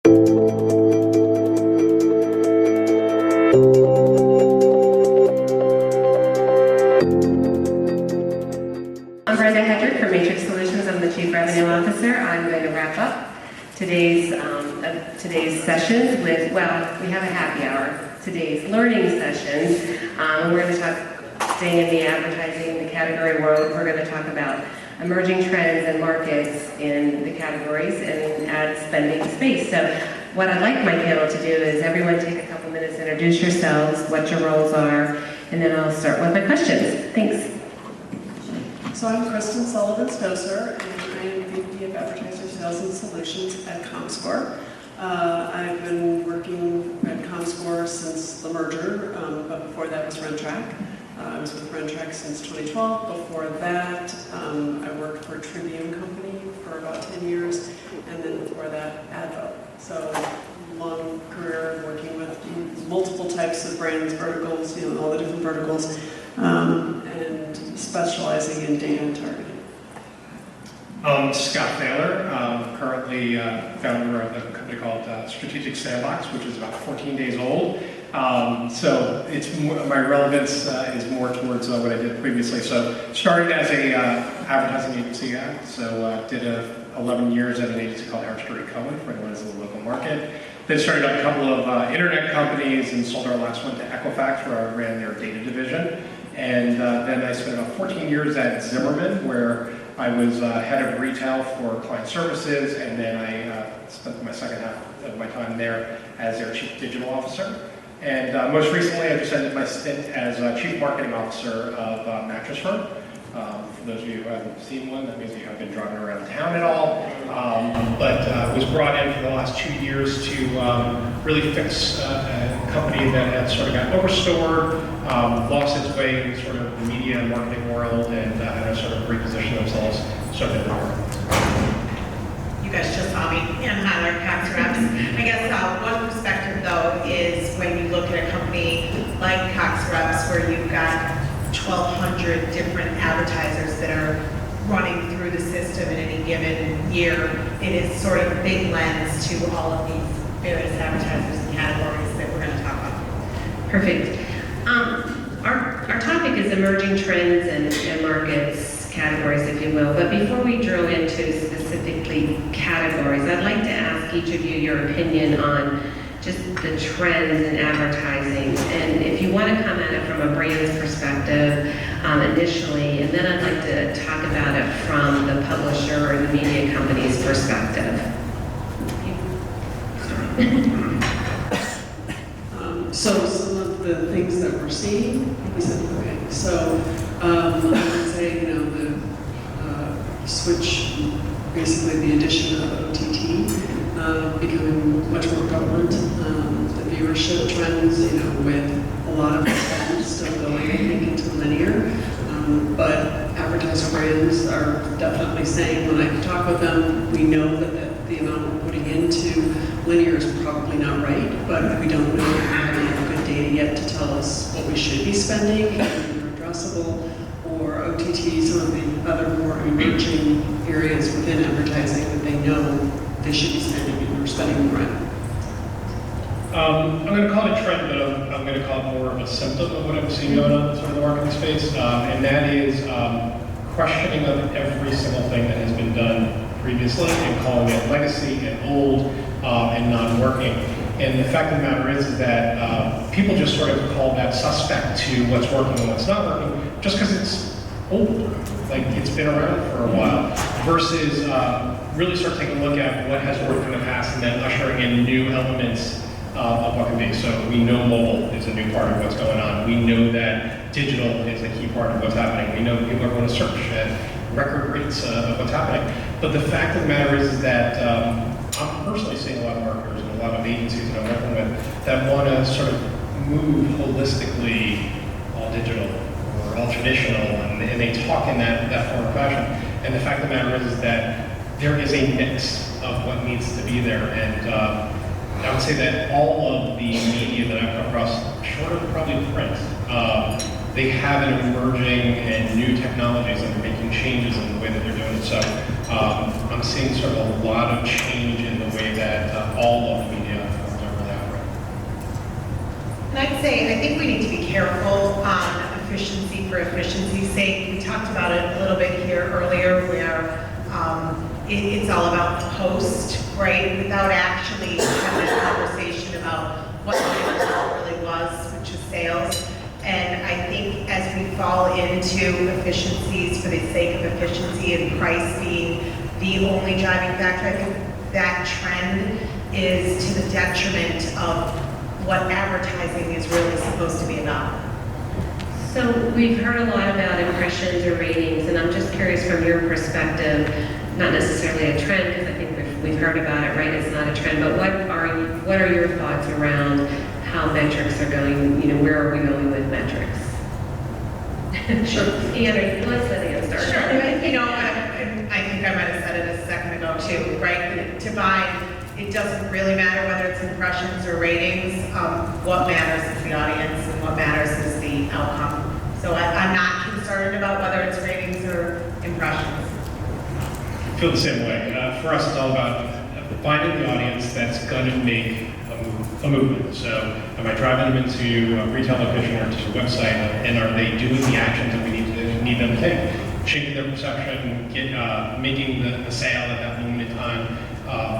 I'm Brenda Hetrick from Matrix Solutions. I'm the Chief Revenue Officer. I'm going to wrap up today's sessions with, well, we have a happy hour. Today's learning sessions. We're going to talk, staying in the advertising, the category world, we're going to talk about emerging trends and markets in the categories and ad spending space. So what I'd like my panel to do is everyone take a couple minutes, introduce yourselves, what your roles are, and then I'll start with my questions. Thanks. So I'm Kristin Sullivan-Stoesser, and I am VP of Advertiser Sales and Solutions at Comscore. I've been working at Comscore since the merger, but before that was Rentrack. I was with Rentrack since 2012. Before that, I worked for Tribune Company for about 10 years, and then before that, Advo. So long career working with multiple types of brands, verticals, all the different verticals, and specializing in data and targeting. Scott Thaler, currently founder of a company called Strategic Sandbox, which is about 14 days old. So it's more, my relevance is more towards what I did previously. So started as a advertising agency guy, so did 11 years at an agency called Hetrick for anyone who's in the local market. Then started up a couple of internet companies and sold our last one to Equifax, where I ran their data division. And then I spent about 14 years at Zimmerman, where I was head of retail for client services, and then I spent my second half of my time there as their chief digital officer. And most recently, I just ended my stint as chief marketing officer of Mattress Firm. For those of you who haven't seen one, that means you haven't been driving around town at all. But was brought in for the last 2 years to really fix a company that had sort of got overstored, lost its way in sort of the media and marketing world, and had to sort of reposition themselves sort of in the world. You guys just saw me in Thaler, Cox Reps. I guess one perspective, though, is when you look at a company like Cox Reps, where you've got 1,200 different advertisers that are running through the system in any given year, it is sort of a big lens to all of these various advertisers and categories that we're going to talk about. Perfect. Our topic is emerging trends and markets, categories, if you will. But before we drill into specifically categories, I'd like to ask each of you your opinion on just the trends in advertising. And if you want to come at it from a brand's perspective initially, and then I'd like to talk about it from the publisher or the media company's perspective. So some of the things that we're seeing, okay. So I would say, the switch, basically the addition of OTT, becoming much more prevalent. The viewership trends, with a lot of the spend still going, I think, into linear. But advertiser brands are definitely saying, when I talk with them, we know that the amount we're putting into linear is probably not right, but we don't know if we have enough good data yet to tell us what we should be spending, either addressable or OTT, some of the other more emerging areas within advertising that they know they should be spending and we're spending more in. I'm going to call it a trend, but I'm going to call it more of a symptom of what I'm seeing going on in sort of the marketing space, and that is questioning of every single thing that has been done previously and calling it legacy and old and non-working. And the fact of the matter is that people just sort of call that suspect to what's working and what's not working just because it's old, like it's been around for a while, versus really start taking a look at what has worked in the past and then ushering in new elements of what can be. So we know mobile is a new part of what's going on. We know that digital is a key part of what's happening. We know people are going to search at record rates of what's happening. But the fact of the matter is that I'm personally seeing a lot of marketers and a lot of agencies that I'm working with that want to sort of move holistically all digital or all traditional, and they talk in that form of fashion. And the fact of the matter is that there is a mix of what needs to be there. And I would say that all of the media that I've come across, short of probably print, they have an emerging and new technologies and they're making changes in the way that they're doing it. So I'm seeing sort of a lot of change in the way that all of And I'd say, I think we need to be careful on efficiency for efficiency's sake. We talked about it a little bit here earlier where it's all about post, right? Without actually having a conversation about what the result really was, which is sales. And I think as we fall into efficiencies for the sake of efficiency and price being the only driving factor, I think that trend is to the detriment of what advertising is really supposed to be about. So we've heard a lot about impressions or ratings, and I'm just curious from your perspective, not necessarily a trend, because I think we've heard about it, right? It's not a trend, but what are your thoughts around how metrics are going? You know, where are we going with metrics? Sure. Anna, let's let Anna start. Sure. You know, I think I might have said it a second ago too, right? To buy, it doesn't really matter whether it's impressions or ratings. What matters is the audience, and what matters is the outcome. So I'm not concerned about whether it's ratings or impressions. I feel the same way. For us, it's all about finding the audience that's going to make a movement. So am I driving them into a retail location or to a website, and are they doing the actions that we need them to take? Changing their perception, making the sale at that moment in time.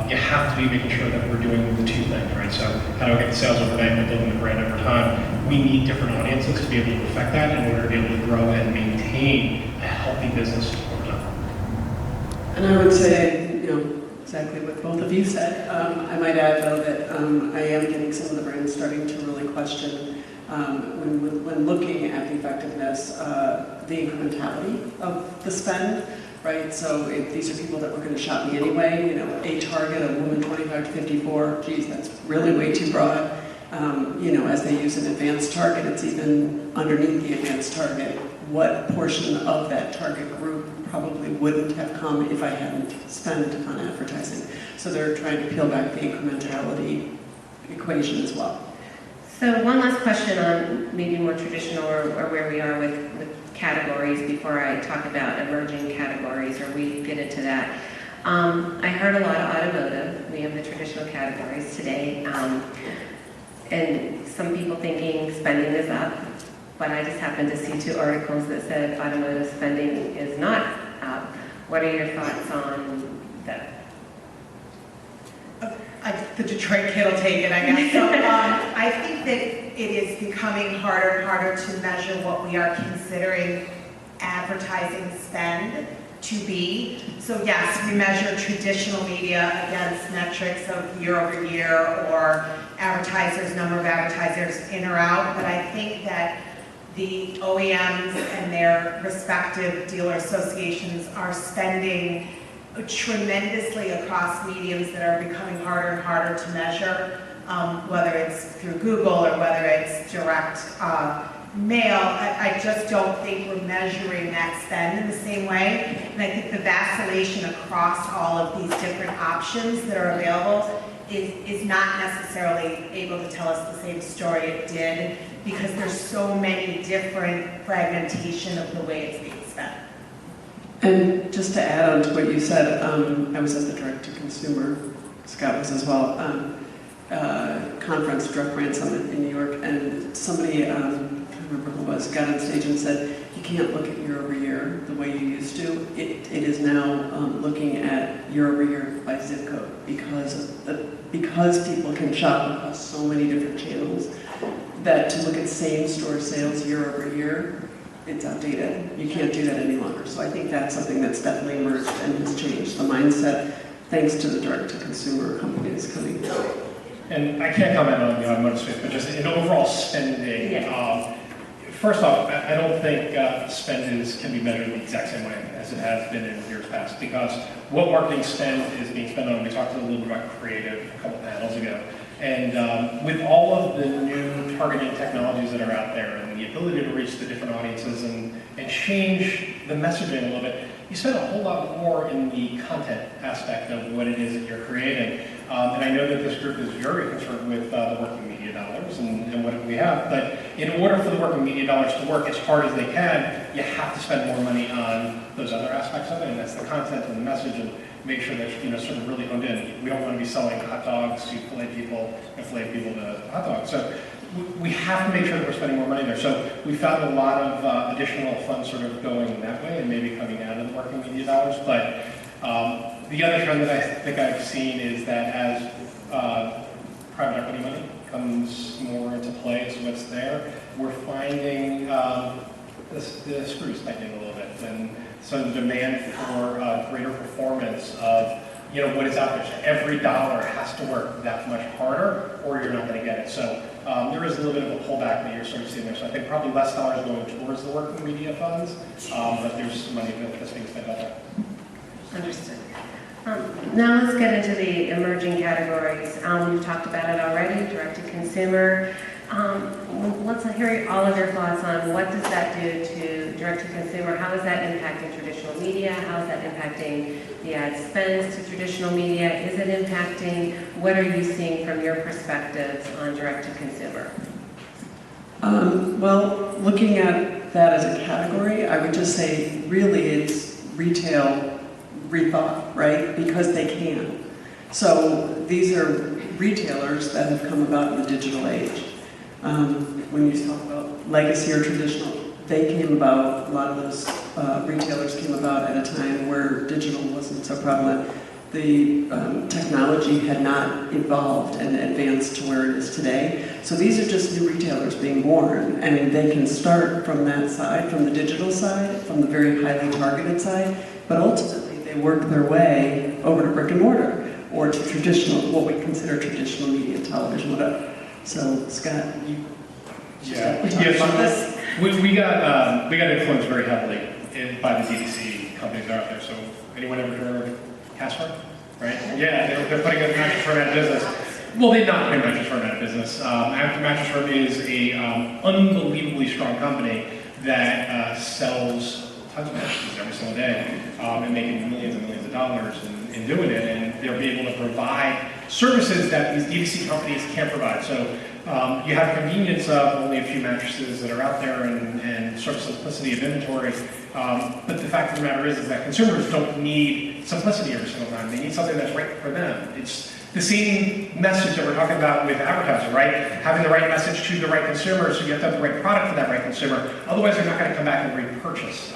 You have to be making sure that we're doing the two things, right? So how do I get the sales overnight and building the brand over time? We need different audiences to be able to affect that in order to be able to grow and maintain a healthy business over time. And I would say, you know, exactly what both of you said. I might add, though, that I am getting some of the brands starting to really question, when looking at the effectiveness, the incrementality of the spend, right? So if these are people that were going to shop me anyway, you know, a target of women 25 to 54, geez, that's really way too broad. You know, as they use an advanced target, it's even underneath the advanced target. What portion of that target group probably wouldn't have come if I hadn't spent on advertising? So they're trying to peel back the incrementality equation as well. So one last question on maybe more traditional or where we are with categories before I talk about emerging categories or we get into that. I heard a lot of automotive. We have the traditional categories today. And some people thinking spending is up, but I just happened to see 2 articles that said automotive spending is not up. What are your thoughts on that? The Detroit kid will take it, I guess. So I think that it is becoming harder and harder to measure what we are considering advertising spend to be. So yes, we measure traditional media against metrics of year over year or advertisers, number of advertisers in or out, but I think that the OEMs and their respective dealer associations are spending tremendously across mediums that are becoming harder and harder to measure, whether it's through Google or whether it's direct mail. I just don't think we're measuring that spend in the same way. And I think the vacillation across all of these different options that are available is not necessarily able to tell us the same story it did, because there's so many different fragmentation of the way it's being spent. And just to add on to what you said, I was at the direct-to-consumer, Scott was as well, conference, Direct Brand Summit in New York, and somebody, I can't remember who it was, got on stage and said, you can't look at year over year the way you used to. It is now looking at year over year by zip code, because people can shop across so many different channels, that to look at same-store sales year over year, it's outdated. You can't do that any longer. So I think that's something that's definitely emerged and has changed the mindset thanks to the direct-to-consumer companies coming out. And I can't comment on the automotive space, but just in overall spending, first off, I don't think spend can be measured the exact same way as it has been in years past, because what marketing spend is being spent on, we talked a little bit about creative a couple panels ago, and with all of the new targeting technologies that are out there and the ability to reach the different audiences and change the messaging a little bit, you spend a whole lot more in the content aspect of what it is that you're creating. And I know that this group is very concerned with the working media dollars and what we have, but in order for the working media dollars to work as hard as they can, you have to spend more money on those other aspects of it, and that's the content and the message, and make sure that, sort of really honed in. We don't want to be selling hot dogs to fillet people to hot dogs. So we have to make sure that we're spending more money there. So we found a lot of additional funds sort of going that way and maybe coming out of the working media dollars. But the other trend that I think I've seen is that as private equity money comes more into play as what's there, we're finding the screws tightening a little bit. And so the demand for greater performance of what is out there. So every dollar has to work that much harder or you're not going to get it. So there is a little bit of a pullback that you're sort of seeing there. So I think probably less dollars going towards the working media funds, but there's some money that's being spent out there. Understood. Now let's get into the emerging categories. We've talked about it already, direct-to-consumer. Let's hear all of your thoughts on what does that do to direct-to-consumer? How is that impacting traditional media? How is that impacting the ad spends to traditional media? Is it impacting, what are you seeing from your perspectives on direct-to-consumer? Well, looking at that as a category, I would just say really it's retail rethought, right? Because they can. So these are retailers that have come about in the digital age. When you talk about legacy or traditional, they came about, a lot of those retailers came about at a time where digital wasn't so prevalent. The technology had not evolved and advanced to where it is today. So these are just new retailers being born. I mean, they can start from that side, from the digital side, from the very highly targeted side, but ultimately they work their way over to brick and mortar or to traditional, what we consider traditional media, television, whatever. So Scott, you talk about this? We got influenced very heavily by the DTC companies that are out there. So anyone ever heard of Casper? Right? Yeah, they're putting a mattress firm out of business. Well, they're not putting a mattress firm out of business. Mattress Firm is a unbelievably strong company that sells tons of mattresses every single day and making millions and millions of dollars in doing it. And they're able to provide services that these DTC companies can't provide. So you have convenience of only a few mattresses that are out there and sort of simplicity of inventory. But the fact of the matter is that consumers don't need simplicity every single time. They need something that's right for them. It's the same message that we're talking about with Advertiser, right? Having the right message to the right consumer, so you have to have the right product for that right consumer. Otherwise, they're not going to come back and repurchase.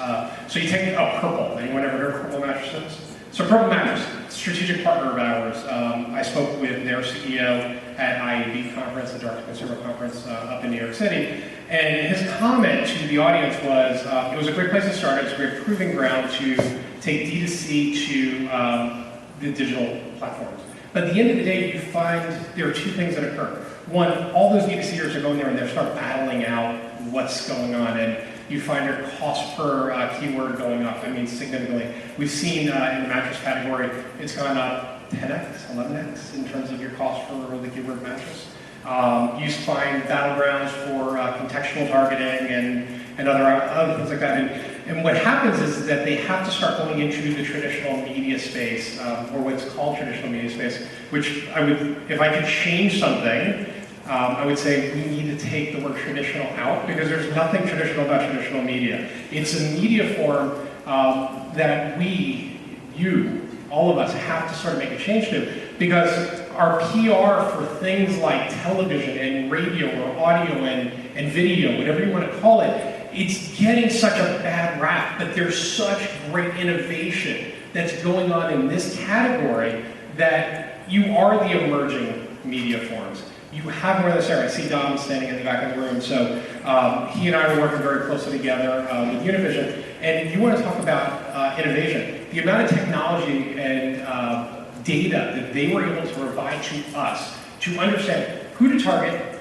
So you take Purple. Anyone ever heard of Purple mattresses? So Purple Mattress, strategic partner of ours. I spoke with their CEO at IAB conference, the direct-to-consumer conference up in New York City, and his comment to the audience was, it was a great place to start. It's a great proving ground to take D2C to the digital platforms. But at the end of the day, you find there are two things that occur. One, all those D2Cers are going there and they start battling out what's going on, and you find your cost per keyword going up, significantly. We've seen in the mattress category, it's gone up 10x, 11x in terms of your cost for the keyword mattress. You find battlegrounds for contextual targeting and other things like that. And what happens is that they have to start going into the traditional media space, or what's called traditional media space, which if I could change something, I would say we need to take the word traditional out because there's nothing traditional about traditional media. It's a media form that all of us have to sort of make a change to, because our PR for things like television and radio or audio and video, whatever you want to call it, it's getting such a bad rap, but there's such great innovation that's going on in this category that you are the emerging media forms. You have more of this area. I see Dom standing in the back of the room. So he and I are working very closely together with Univision. And you want to talk about innovation. The amount of technology and data that they were able to provide to us to understand who to target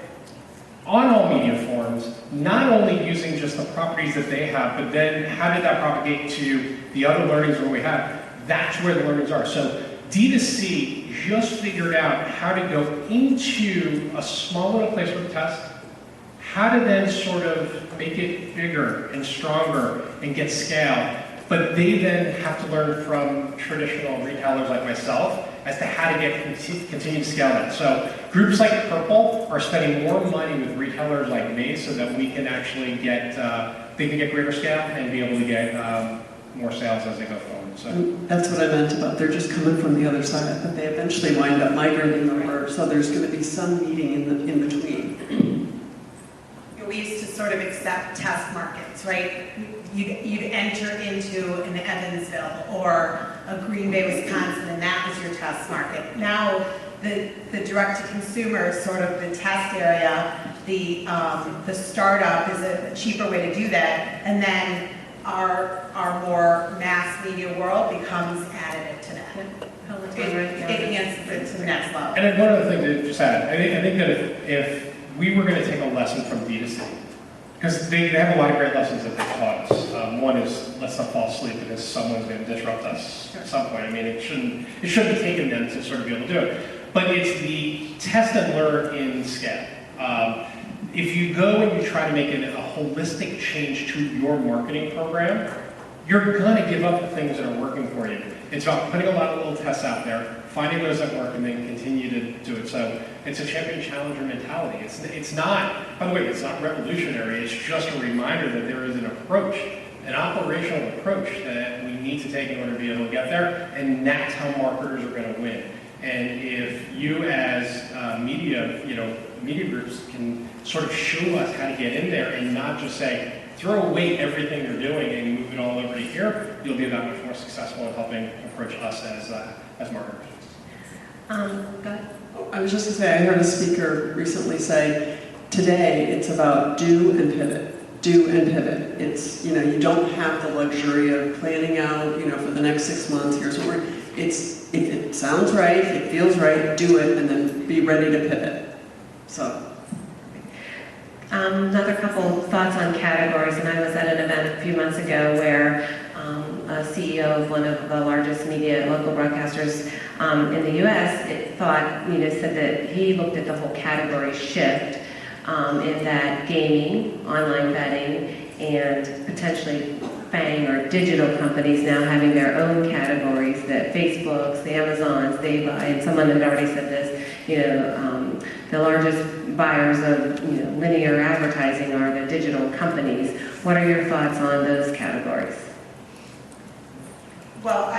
on all media forms, not only using just the properties that they have, but then how did that propagate to the other learnings that we have? That's where the learnings are. So D2C just figured out how to go into a small little place with a test, how to then sort of make it bigger and stronger and get scale. But they then have to learn from traditional retailers like myself as to how to get continued scale that. So groups like Purple are spending more money with retailers like me so that we can actually get, they can get greater scale and be able to get more sales as they go forward. So that's what I meant about they're just coming from the other side, but they eventually wind up migrating over. So there's going to be some meeting in between. we used to sort of accept test markets, right? You'd enter into an Evansville or a Green Bay, Wisconsin, and that was your test market. Now, the direct-to-consumer is sort of the test area. The startup is a cheaper way to do that, and then our more mass media world becomes additive to that. It enhances it to the next level. And then one other thing to just add, I think that if we were going to take a lesson from DTC, because they have a lot of great lessons that they taught us. One is let's not fall asleep because someone's going to disrupt us at some point. I mean, it shouldn't have taken them to sort of be able to do it. But it's the test and learn in scale. If you go and you try to make it a holistic change to your marketing program, you're going to give up the things that are working for you. It's about putting a lot of little tests out there, finding those that work, and then continue to do it. So it's a champion-challenger mentality. It's not, by the way, it's not revolutionary. It's just a reminder that there is an approach, an operational approach that we need to take in order to be able to get there, and that's how marketers are going to win. And if you as media groups can sort of show us how to get in there and not just say, throw away everything you're doing and move it all over to here, you'll be that much more successful in helping approach us as marketers. Go ahead. I was just going to say, I heard a speaker recently say, today it's about do and pivot. Do and pivot. It's, you don't have the luxury of planning out, for the next 6 months, here's what we're, if it sounds right, if it feels right, do it, and then be ready to pivot. So. Another couple thoughts on categories, and I was at an event a few months ago where a CEO of one of the largest media local broadcasters in the U.S. said that he looked at the whole category shift in that gaming, online betting, and potentially FANG or digital companies now having their own categories that Facebooks, the Amazons, they buy, and someone had already said this, the largest buyers of linear advertising are the digital companies. What are your thoughts on those categories? Well,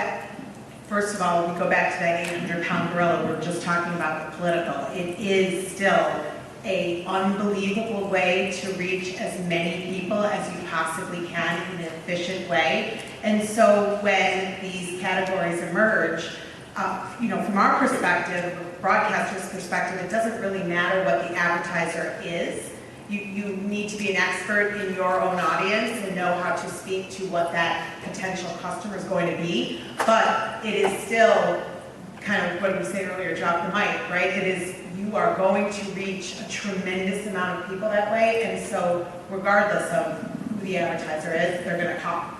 first of all, we go back to that 800-pound gorilla we were just talking about, the political. It is still an unbelievable way to reach as many people as you possibly can in an efficient way. And so when these categories emerge, from our perspective, broadcaster's perspective, it doesn't really matter what the advertiser is. You need to be an expert in your own audience and know how to speak to what that potential customer is going to be. But it is still kind of what we said earlier, drop the mic, right? It is, you are going to reach a tremendous amount of people that way. And so regardless of who the advertiser is, they're going to come.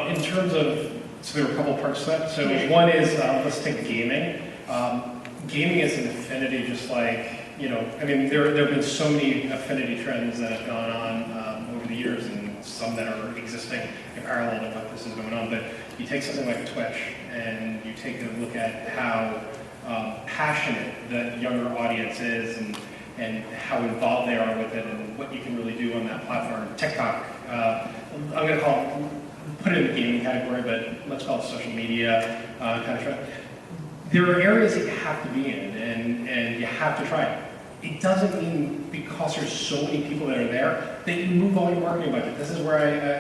In terms of, so there were a couple parts to that. So one is, let's take gaming. Gaming is an affinity, just like, there have been so many affinity trends that have gone on over the years, and some that are existing in parallel to what this is going on. But you take something like Twitch, and you take a look at how passionate that younger audience is, and how involved they are with it, and what you can really do on that platform. TikTok, I'm going to put it in the gaming category, but let's call it social media kind of trend. There are areas that you have to be in, and you have to try it. It doesn't mean because there's so many people that are there that you move all your marketing budget. This is where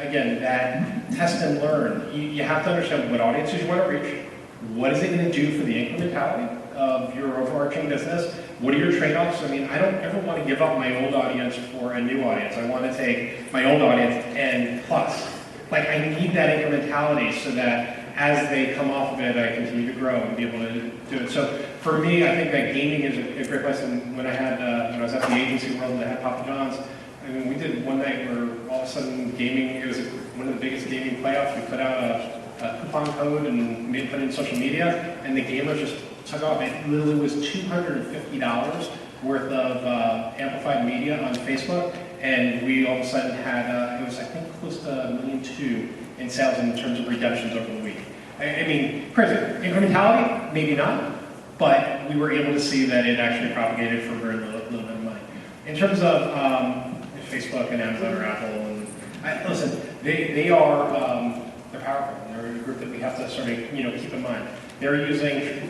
again, that test and learn. You have to understand what audiences you want to reach. What is it going to do for the incrementality of your overarching business? What are your trade-offs? I don't ever want to give up my old audience for a new audience. I want to take my old audience and plus. I need that incrementality so that as they come off of it, I continue to grow and be able to do it. So for me, I think that gaming is a great place. And when I was at the agency world and I had Papa John's, we did one night where all of a sudden gaming, it was one of the biggest gaming playoffs. We put out a coupon code and put it in social media, and the gamers just took off. It literally was $250 worth of amplified media on Facebook. And we all of a sudden had, it was I think close to $1.2 million in sales in terms of redemptions over the week. Crazy. Incrementality, maybe not, but we were able to see that it actually propagated for very little bit of money. In terms of Facebook and Amazon or Apple, listen, they are they're powerful. They're a group that we have to sort of keep in mind. They're using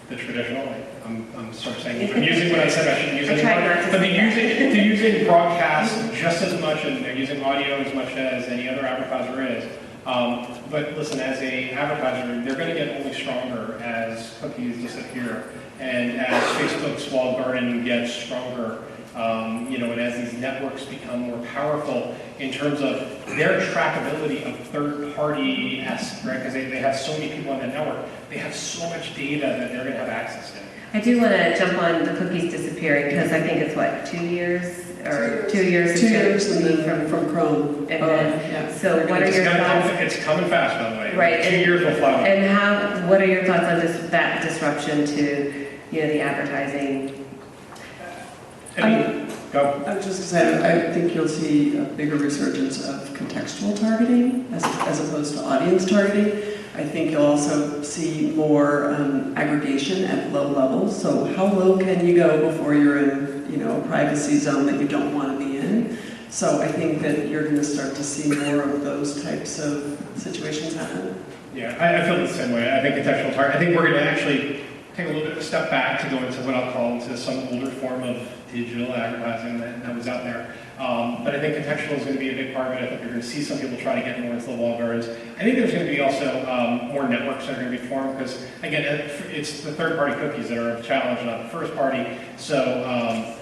the traditional, I'm sort of saying, I'm using what I said I shouldn't use I tried anymore. not to But say they're using broadcast just as much, and they're using audio as much as any other advertiser is. But listen, as a advertiser, they're going to get only stronger as cookies disappear, and as Facebook's walled garden gets stronger. And as these networks become more powerful in terms of their trackability of third-party assets, right? Because they have so many people on that network, they have so much data that they're going to have access to. I do want to jump on the cookies disappearing because I think it's what, 2 years or 2 years? 2 years and then from Chrome. And then, Yeah. so what are your thoughts? It's coming fast, by the way. Right. 2 years will fly. And what are your thoughts on that disruption to, the advertising? Go. I was just going to say, I think you'll see a bigger resurgence of contextual targeting as opposed to audience targeting. I think you'll also see more aggregation at low levels. So how low can you go before you're in, a privacy zone that you don't want to be in? So I think that you're going to start to see more of those types of situations happen. Yeah, I feel the same way. I think contextual targeting. I think we're going to actually take a little bit of a step back to go into what I'll call into some older form of digital advertising that was out there. But I think contextual is going to be a big part of it. I think you're going to see some people try to get more into the walled gardens. I think there's going to be also more networks that are going to be formed because, again, it's the third-party cookies that are a challenge, not the first party. So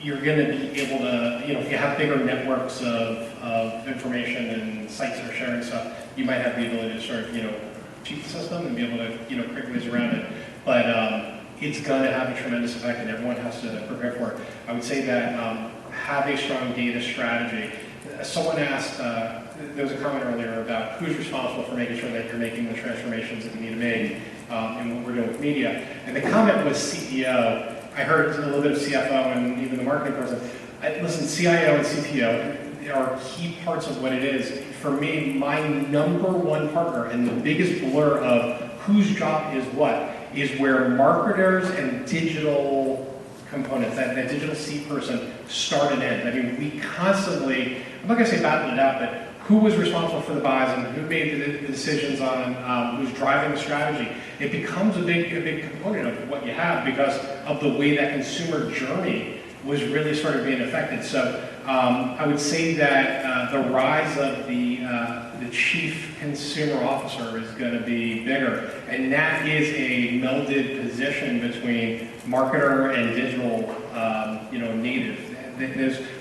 you're going to be able to, if you have bigger networks of information and sites that are sharing stuff, you might have the ability to sort of, cheat the system and be able to, create ways around it. But it's going to have a tremendous effect, and everyone has to prepare for it. I would say that have a strong data strategy. Someone asked, there was a comment earlier about who's responsible for making sure that you're making the transformations that you need to make in what we're doing with media. And the comment was CEO. I heard a little bit of CFO and even the marketing person. Listen, CIO and CTO are key parts of what it is. For me, my number one partner and the biggest blur of whose job is what is where marketers and digital components, that digital C person, start and end. I mean, we constantly, I'm not going to say battled it out, but who was responsible for the buys and who made the decisions on who's driving the strategy. It becomes a big component of what you have because of the way that consumer journey was really sort of being affected. So I would say that the rise of the chief consumer officer is going to be bigger, and that is a melded position between marketer and digital, native.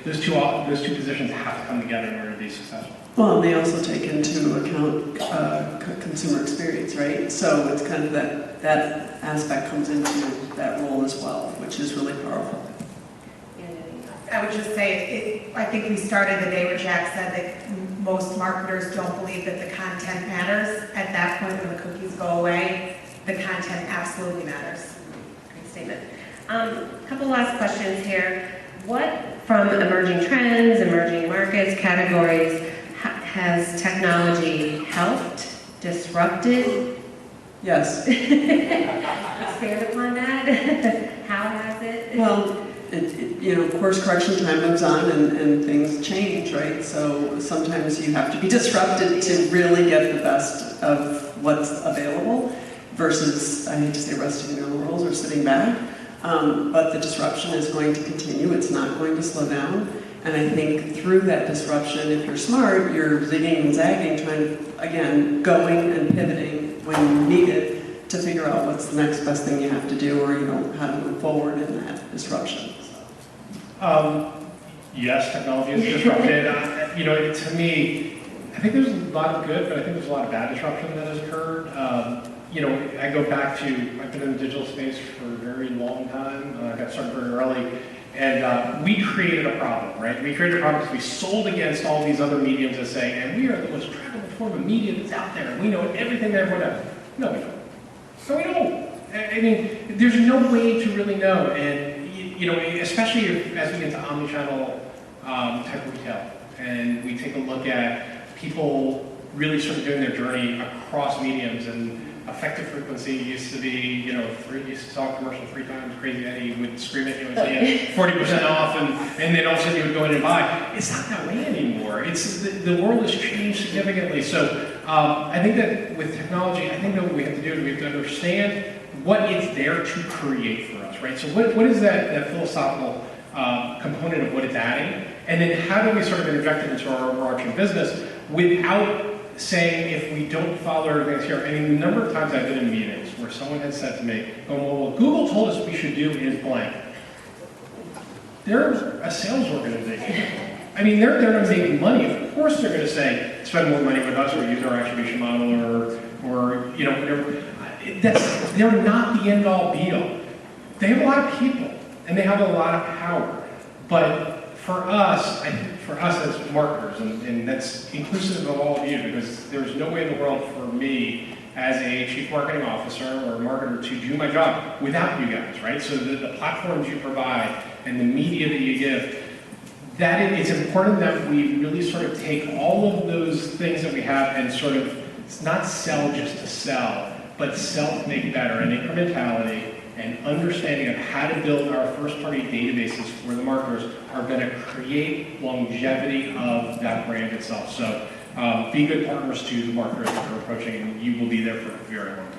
Those two positions have to come together in order to be successful. Well, and they also take into account consumer experience, right? So it's kind of that aspect comes into that role as well, which is really powerful. I would just say, I think we started the day where Jack said that most marketers don't believe that the content matters. At that point, when the cookies go away, the content absolutely matters. Great statement. A couple last questions here. What, from emerging trends, emerging markets, categories, has technology helped, disrupted? Yes. Expand upon that. How has it? Well, course correction time moves on and things change, right? So sometimes you have to be disrupted to really get the best of what's available versus, I hate to say resting on laurels or sitting back. But the disruption is going to continue. It's not going to slow down. And I think through that disruption, if you're smart, you're zigging and zagging, trying to, again, going and pivoting when you need it to figure out what's the next best thing you have to do or, how to move forward in that disruption. Yes, technology is disrupted. To me, I think there's a lot of good, but I think there's a lot of bad disruption that has occurred. I go back to, I've been in the digital space for a very long time. I got started very early. And we created a problem, right? We created a problem because we sold against all these other mediums that say, and we are the most trackable form of media that's out there, and we know everything that everyone knows. No, we don't. No, we don't. I mean, there's no way to really know. And, especially as we get to omnichannel type retail, and we take a look at people really sort of doing their journey across mediums, and effective frequency used to be, you used to saw a commercial 3 times, Crazy Eddie would scream at you and say 40% off, and then all of a sudden you would go in and buy. It's not that way anymore. The world has changed significantly. So I think that with technology, I think that what we have to do is we have to understand what it's there to create for us, right? So what is that philosophical component of what it's adding? And then how do we sort of interject it into our overarching business without saying, if we don't follow everything here? I mean, the number of times I've been in meetings where someone has said to me, oh, well, Google told us we should do is blank. They're a sales organization. I mean, they're there to make money. Of course they're going to say, spend more money with us or use our attribution model or you know, whatever. They're not the end-all, be-all. They have a lot of people, and they have a lot of power. But for us, as marketers, and that's inclusive of all of you, because there's no way in the world for me as a chief marketing officer or a marketer to do my job without you guys, right? So the platforms you provide and the media that you give, that it's important that we really sort of take all of those things that we have and sort of, it's not sell just to sell, but sell to make better, and incrementality and understanding of how to build our first-party databases for the marketers are going to create longevity of that brand itself. So be good partners to the marketers that are approaching, and you will be there for a very long time.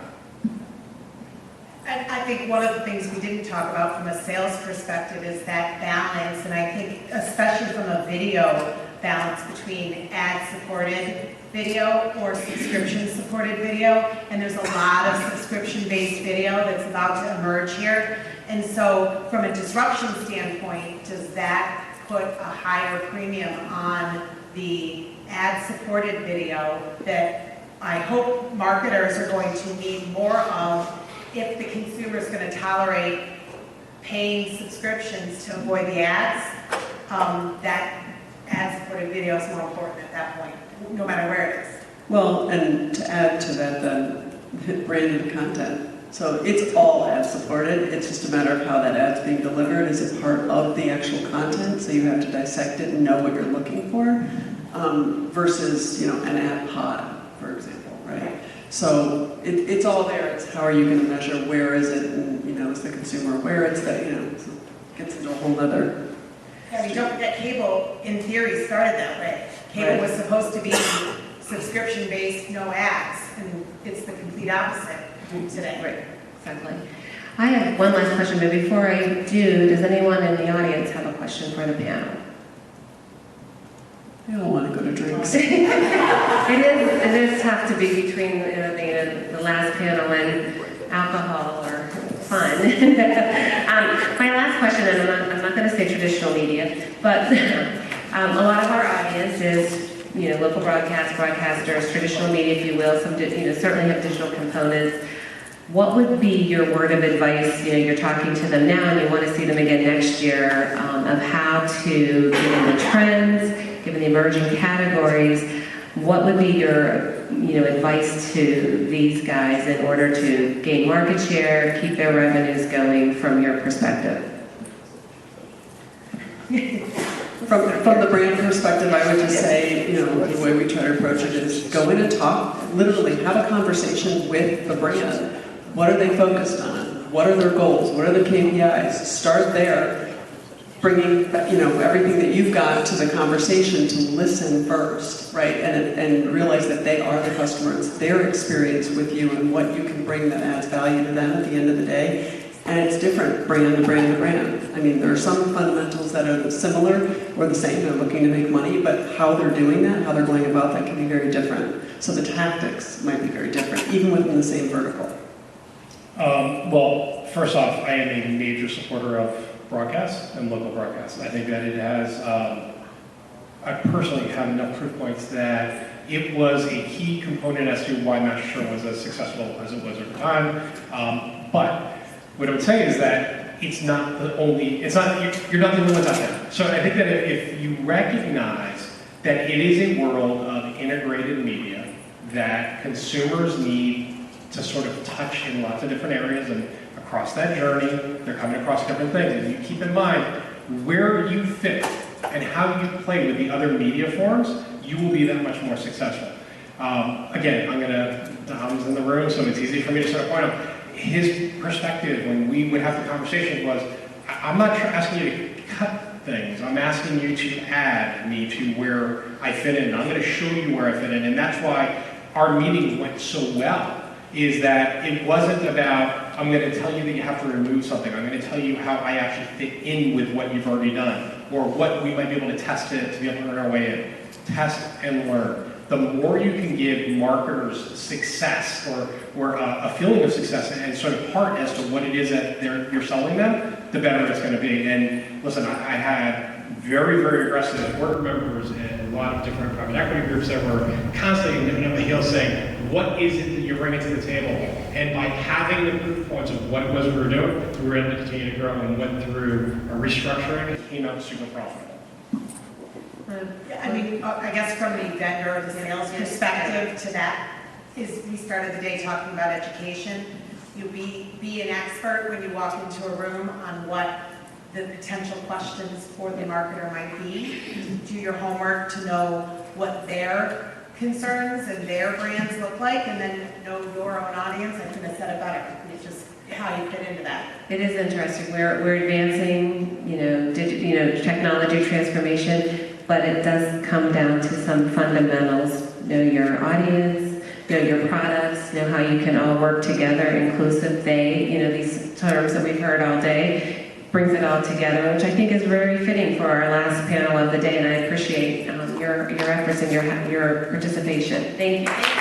And I think one of the things we didn't talk about from a sales perspective is that balance, and I think especially from a video balance between ad-supported video or subscription-supported video, and there's a lot of subscription-based video that's about to emerge here. And so from a disruption standpoint, does that put a higher premium on the ad-supported video that I hope marketers are going to need more of if the consumer is going to tolerate paying subscriptions to avoid the ads? That ad-supported video is more important at that point, no matter where it is. Well, and to add to that then, branded content. So it's all ad-supported, it's just a matter of how that ad's being delivered. Is it part of the actual content, so you have to dissect it and know what you're looking for, versus, you know, an ad pod, for example, right? So it's all there. It's how are you going to measure, where is it, and, you know, is the consumer aware it's that, you know, so it gets into a whole other. Yeah, I mean, don't forget, cable, in theory, started that way. Cable was supposed to be subscription-based, no ads, and it's the complete opposite today. Right, exactly. I have one last question, but before I do, does anyone in the audience have a question for the panel? They all want to go to drinks. It is tough to be between the last panel and alcohol or fun. My last question, and I'm not going to say traditional media, but a lot of our audience is, you know, local broadcasters, traditional media, if you will. Some, you know, certainly have digital components. What would be your word of advice? You know, you're talking to them now, and you want to see them again next year, of how to, given the trends, given the emerging categories, what would be your, you know, advice to these guys in order to gain market share, keep their revenues going from your perspective? From the brand perspective, I would just say, you know, the way we try to approach it is go in and talk, literally have a conversation with the brand. What are they focused on? What are their goals? What are the KPIs? Start there, bringing, you know, everything that you've got to the conversation to listen first, right? And realize that they are the customer. It's their experience with you and what you can bring that adds value to them at the end of the day. And it's different brand to brand to brand. I mean, there are some fundamentals that are similar or the same. They're looking to make money, but how they're doing that, how they're going about that can be very different. So the tactics might be very different, even within the same vertical. Well, first off, I am a major supporter of broadcast and local broadcast. I think that it has, I personally have enough proof points that it was a key component as to why MasterSure was as successful as it was over time. But what I would say is that it's not the only, you're not the only ones out there. So I think that if you recognize that it is a world of integrated media that consumers need to sort of touch in lots of different areas, and across that journey, they're coming across different things. And you keep in mind where you fit and how you play with the other media forms, you will be that much more successful. Again, Dom's in the room, so it's easy for me to sort of point out. His perspective when we would have the conversation was, I'm not asking you to cut things. I'm asking you to add me to where I fit in. I'm going to show you where I fit in. And that's why our meeting went so well, is that it wasn't about, I'm going to tell you that you have to remove something. I'm going to tell you how I actually fit in with what you've already done, or what we might be able to test it to be able to earn our way in. Test and learn. The more you can give marketers success or a feeling of success and sort of heart as to what it is that you're selling them, the better it's going to be. And listen, I had very, very aggressive board members and a lot of different private equity groups that were constantly nipping up the heels saying, what is it that you're bringing to the table? And by having the proof points of what it was we were doing, we were able to continue to grow and went through a restructuring and came out super profitable. I mean, I guess from the vendor or the sales perspective to that, is we started the day talking about education. You be an expert when you walk into a room on what the potential questions for the marketer might be. Do your homework to know what their concerns and their brands look like, and then know your own audience. I couldn't have said it better. It's just how you fit into that. It is interesting. We're advancing, technology transformation, but it does come down to some fundamentals. Know your audience, know your products, know how you can all work together, inclusive they, these terms that we've heard all day, brings it all together, which I think is very fitting for our last panel of the day, and I appreciate your efforts and your participation. Thank you.